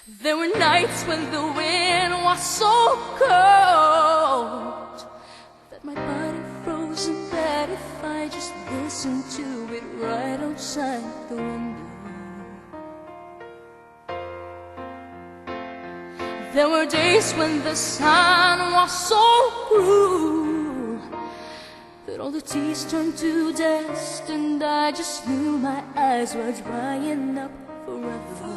There were nights when the wind was so cold that my body froze in bed if I just listened to it right outside the window. There were days when the sun was so cruel that all the tears turned to dust, and I just knew my eyes were drying up forever.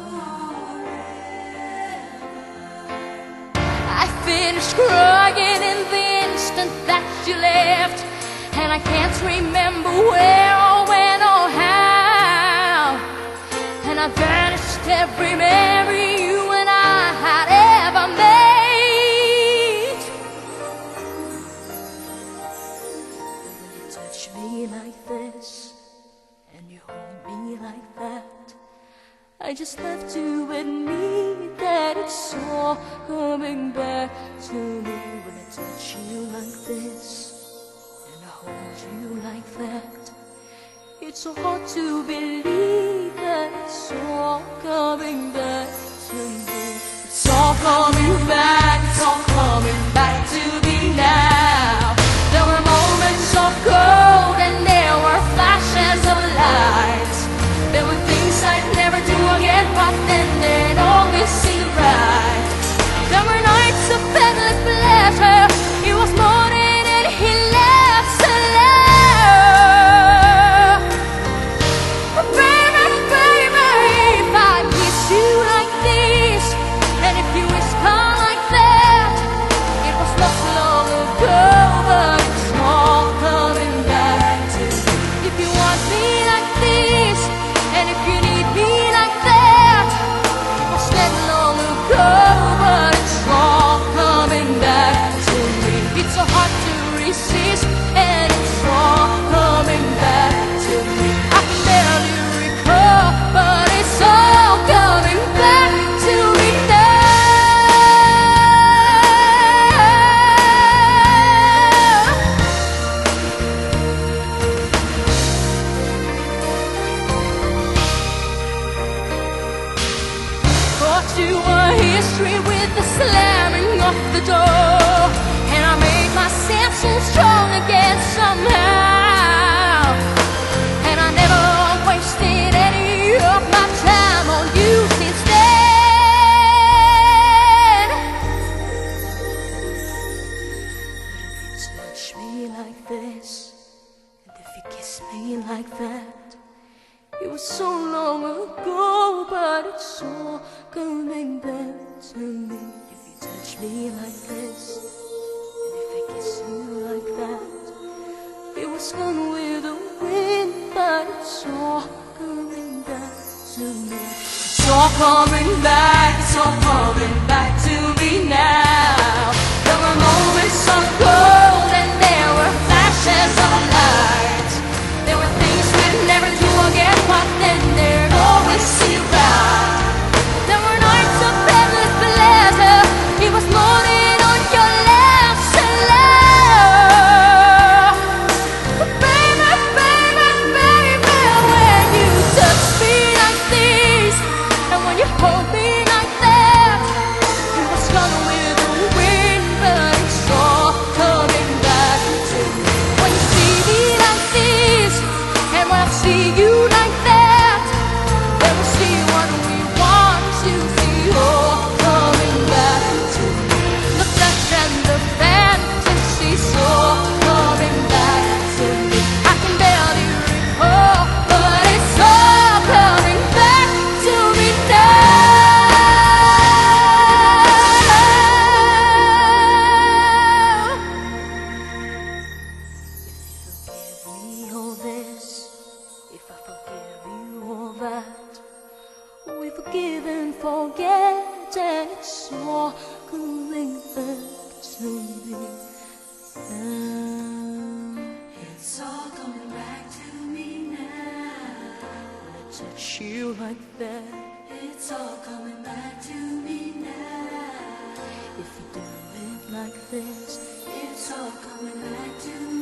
I finished crying in the instant that you left, and I can't remember where or when or how, and I vanished every memory you and I had ever made. When you touch me like this and you hold me like that, I just have to admit that it's all coming back to me. When I touch you like this and I hold you like that, it's so hard to believe that it's all coming back to me. It's all coming back, it's all coming back to me now. There were moments of cold and there were flashes of light. There were things I'd never do again, but then they'd always seem right. There were nights of endless pleasure. It was morning and he left alone. But baby, baby, if I kiss you like this, and if you whisper like that, it was not so long ago, but it's all coming back to me. If you want me like this, and if you need me like that, it was that long ago, but it's all coming back to me. It's so hard to resist, and it's all coming back to me. I can barely recall, but it's all coming back to me now. Thought you were history with the slamming of the door, and I made my senses strong again somehow, and I never wasted any of my time on you since then. But if you touch me like this, and if you kiss me like that, it was so long ago, but it's all coming back to me. If you touch me like this, and if I kiss you like that, it was gone with the wind, but it's all coming back to me. It's all coming back, it's all coming back to me now. There were moments of gold and there were flashes of light. There were things we'd never do again, but then there'd always seem right. There were nights of endless pleasure. It was morning on your lips alone. But baby, baby, baby, when you touch me like this, and when you hold me like that, it was gone with the wind, but it's all coming back to me. When you see me like this, and when I see you like that, then we see what we want to see, all coming back to me. The flesh and the fantasy's all coming back to me. I can barely recall, but it's all coming back to me now. If you forgive me all this, if I forgive you all that, we forgive and forget, and it's all coming back to me now. It's all coming back to me now. When I touch you like that, it's all coming back to me now. If you do it like this, it's all coming back to me